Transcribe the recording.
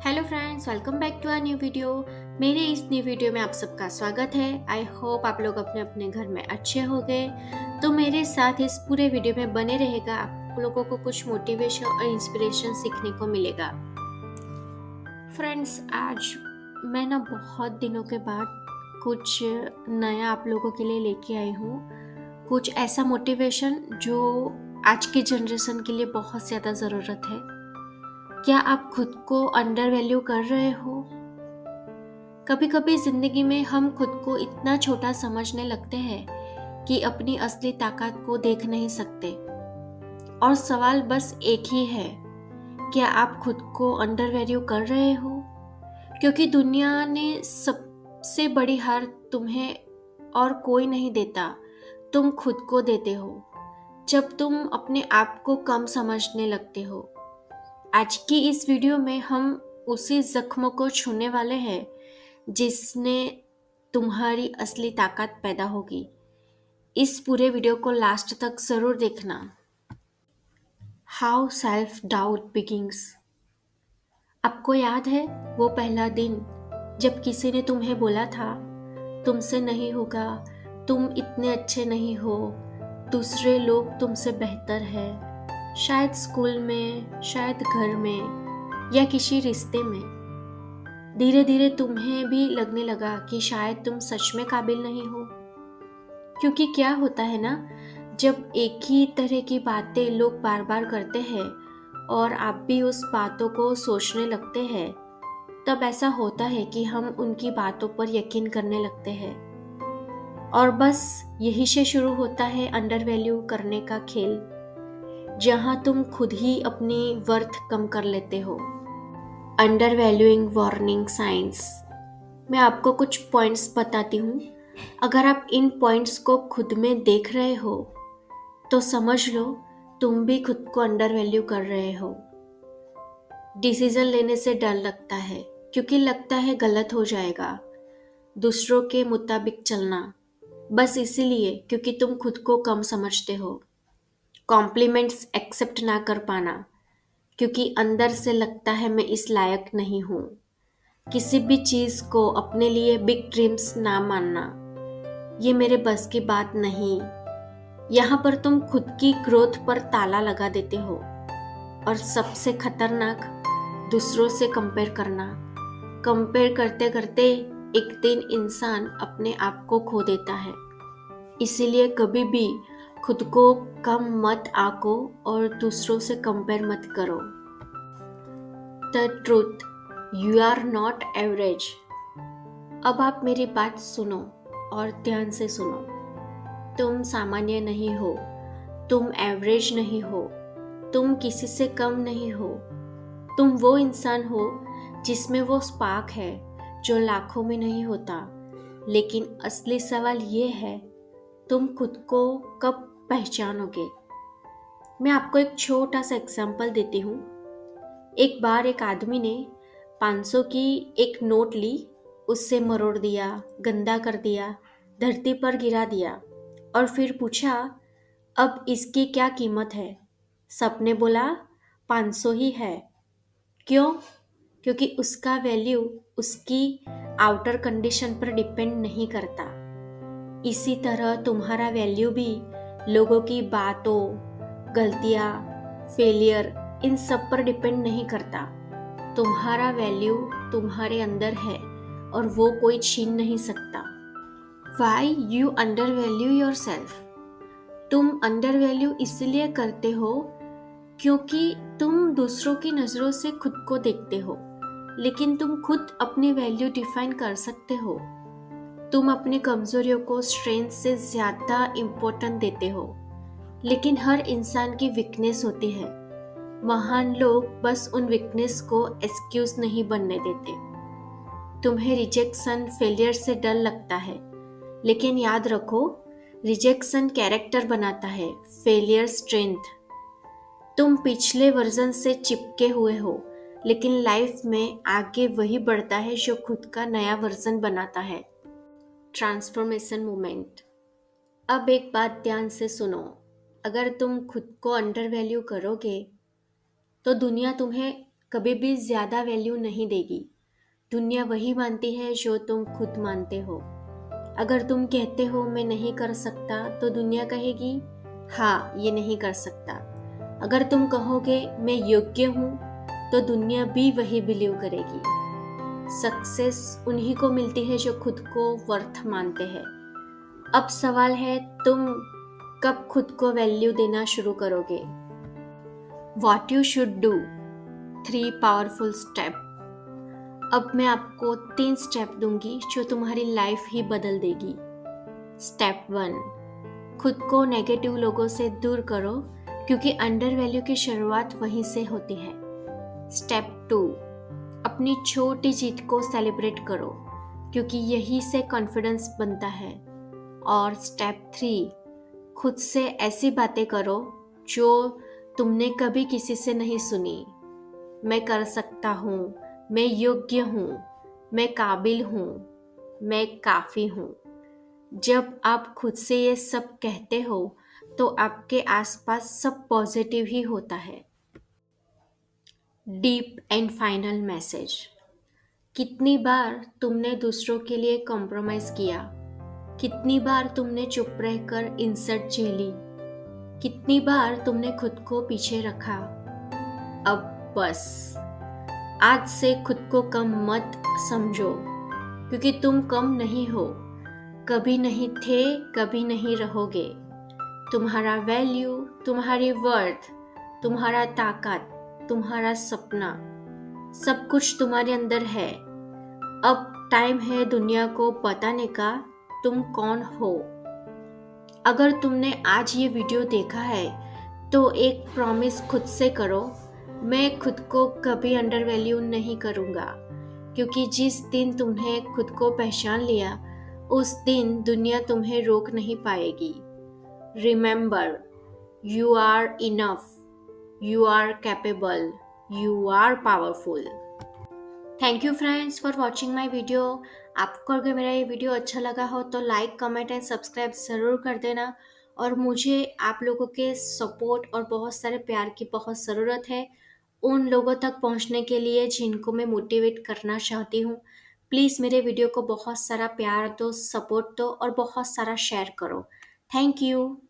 Hello friends, welcome back to our new video. मेरे इस new video में आप सबका स्वागत है। आई होप आप लोग अपने अपने घर में अच्छे होंगे। तो मेरे साथ इस पूरे वीडियो में बने रहेगा, आप लोगों को कुछ मोटिवेशन और इंस्पिरेशन सीखने को मिलेगा। फ्रेंड्स, आज मैं ना बहुत दिनों के बाद कुछ नया आप लोगों के लिए लेके आई हूँ। कुछ ऐसा मोटिवेशन जो आज की जनरेशन के लिए बहुत ज़्यादा ज़रूरत है। क्या आप खुद को अंडर वैल्यू कर रहे हो? कभी कभी जिंदगी में हम खुद को इतना छोटा समझने लगते हैं कि अपनी असली ताकत को देख नहीं सकते। और सवाल बस एक ही है, क्या आप खुद को अंडर वैल्यू कर रहे हो? क्योंकि दुनिया ने सबसे बड़ी हार तुम्हें और कोई नहीं देता, तुम खुद को देते हो जब तुम अपने आप को कम समझने लगते हो। आज की इस वीडियो में हम उसी जख्म को छूने वाले हैं जिसने तुम्हारी असली ताकत पैदा होगी। इस पूरे वीडियो को लास्ट तक जरूर देखना। How self doubt begins. आपको याद है वो पहला दिन जब किसी ने तुम्हें बोला था, तुमसे नहीं होगा, तुम इतने अच्छे नहीं हो, दूसरे लोग तुमसे बेहतर है। शायद स्कूल में, शायद घर में या किसी रिश्ते में। धीरे धीरे तुम्हें भी लगने लगा कि शायद तुम सच में काबिल नहीं हो। क्योंकि क्या होता है ना, जब एक ही तरह की बातें लोग बार बार करते हैं और आप भी उस बातों को सोचने लगते हैं, तब ऐसा होता है कि हम उनकी बातों पर यकीन करने लगते हैं। और बस यही से शुरू होता है अंडर वैल्यू करने का खेल, जहां तुम खुद ही अपनी वर्थ कम कर लेते हो। Under valuing warning science. मैं आपको कुछ पॉइंट्स बताती हूँ। अगर आप इन पॉइंट्स को खुद में देख रहे हो तो समझ लो तुम भी खुद को अंडर वैल्यू कर रहे हो। डिसीजन लेने से डर लगता है क्योंकि लगता है गलत हो जाएगा। दूसरों के मुताबिक चलना, बस इसीलिए क्योंकि तुम खुद को कम समझते हो। कॉम्प्लीमेंट्स एक्सेप्ट ना कर पाना, क्योंकि अंदर से लगता है मैं इस लायक नहीं हूँ। किसी भी चीज को अपने लिए बिग ड्रीम्स ना मानना, ये मेरे बस की बात नहीं। यहाँ पर तुम खुद की ग्रोथ पर ताला लगा देते हो। और सबसे खतरनाक, दूसरों से कंपेयर करना। कंपेयर करते करते एक दिन इंसान अपने आप को खो देता है। इसीलिए कभी भी खुद को कम मत आंको और दूसरों से कंपेयर मत करो। The truth, you are not average. अब आप मेरी बात सुनो और ध्यान से सुनो। तुम सामान्य नहीं हो, तुम एवरेज नहीं हो, तुम किसी से कम नहीं हो। तुम वो इंसान हो जिसमें वो स्पार्क है जो लाखों में नहीं होता। लेकिन असली सवाल ये है, तुम खुद को कब पहचानोगे? मैं आपको एक छोटा सा एग्जाम्पल देती हूँ। एक बार एक आदमी ने 500 की एक नोट ली, उससे मरोड़ दिया, गंदा कर दिया, धरती पर गिरा दिया और फिर पूछा, अब इसकी क्या कीमत है? सबने बोला 500 ही है। क्यों? क्योंकि उसका वैल्यू उसकी आउटर कंडीशन पर डिपेंड नहीं करता। इसी तरह तुम्हारा वैल्यू भी लोगों की बातों, गलतियां, फेलियर, इन सब पर डिपेंड नहीं करता। तुम्हारा वैल्यू तुम्हारे अंदर है और वो कोई छीन नहीं सकता। Why you undervalue yourself? तुम अंडर वैल्यू इसलिए करते हो क्योंकि तुम दूसरों की नज़रों से खुद को देखते हो, लेकिन तुम खुद अपनी वैल्यू डिफाइन कर सकते हो। तुम अपनी कमजोरियों को स्ट्रेंथ से ज़्यादा इम्पोर्टेंट देते हो, लेकिन हर इंसान की वीकनेस होती है। महान लोग बस उन वीकनेस को एक्सक्यूज नहीं बनने देते। तुम्हें रिजेक्शन, फेलियर से डर लगता है, लेकिन याद रखो, रिजेक्शन कैरेक्टर बनाता है, फेलियर स्ट्रेंथ। तुम पिछले वर्जन से चिपके हुए हो, लेकिन लाइफ में आगे वही बढ़ता है जो खुद का नया वर्जन बनाता है। Transformation moment. अब एक बात ध्यान से सुनो। अगर तुम खुद को अंडर वैल्यू करोगे तो दुनिया तुम्हें कभी भी ज़्यादा वैल्यू नहीं देगी। दुनिया वही मानती है जो तुम खुद मानते हो। अगर तुम कहते हो मैं नहीं कर सकता, तो दुनिया कहेगी हाँ, ये नहीं कर सकता। अगर तुम कहोगे मैं योग्य हूँ, तो दुनिया भी वही बिलीव करेगी। सक्सेस उन्हीं को मिलती है जो खुद को वर्थ मानते हैं। अब सवाल है, तुम कब खुद को वैल्यू देना शुरू करोगे? What you should do, 3 powerful step. अब मैं आपको 3 स्टेप दूंगी जो तुम्हारी लाइफ ही बदल देगी। स्टेप 1, खुद को नेगेटिव लोगों से दूर करो, क्योंकि अंडर वैल्यू की शुरुआत वहीं से होती है। स्टेप 2, अपनी छोटी जीत को सेलिब्रेट करो, क्योंकि यही से कॉन्फिडेंस बनता है। और स्टेप 3, खुद से ऐसी बातें करो जो तुमने कभी किसी से नहीं सुनी। मैं कर सकता हूँ, मैं योग्य हूँ, मैं काबिल हूँ, मैं काफ़ी हूँ। जब आप खुद से ये सब कहते हो, तो आपके आसपास सब पॉजिटिव ही होता है। Deep and final message. कितनी बार तुमने दूसरों के लिए कॉम्प्रोमाइज़ किया? कितनी बार तुमने चुप रहकर इंसल्ट झेली? कितनी बार तुमने खुद को पीछे रखा? अब बस, आज से खुद को कम मत समझो, क्योंकि तुम कम नहीं हो। कभी नहीं थे, कभी नहीं रहोगे। तुम्हारा वैल्यू, तुम्हारी वर्थ, तुम्हारा ताकत, तुम्हारा सपना, सब कुछ तुम्हारे अंदर है। अब टाइम है दुनिया को बताने का तुम कौन हो। अगर तुमने आज ये वीडियो देखा है, तो एक प्रॉमिस खुद से करो, मैं खुद को कभी अंडर वैल्यू नहीं करूँगा, क्योंकि जिस दिन तुमने खुद को पहचान लिया, उस दिन दुनिया तुम्हें रोक नहीं पाएगी। Remember, you are enough, you are capable, you are powerful. Thank you friends for watching my video. आपको अगर मेरा ये वीडियो अच्छा लगा हो तो लाइक, कमेंट एंड सब्सक्राइब ज़रूर कर देना। और मुझे आप लोगों के सपोर्ट और बहुत सारे प्यार की बहुत ज़रूरत है, उन लोगों तक पहुंचने के लिए जिनको मैं मोटिवेट करना चाहती हूँ। प्लीज़ मेरे वीडियो को बहुत सारा प्यार दो, सपोर्ट दो और बहुत सारा शेयर करो। Thank you.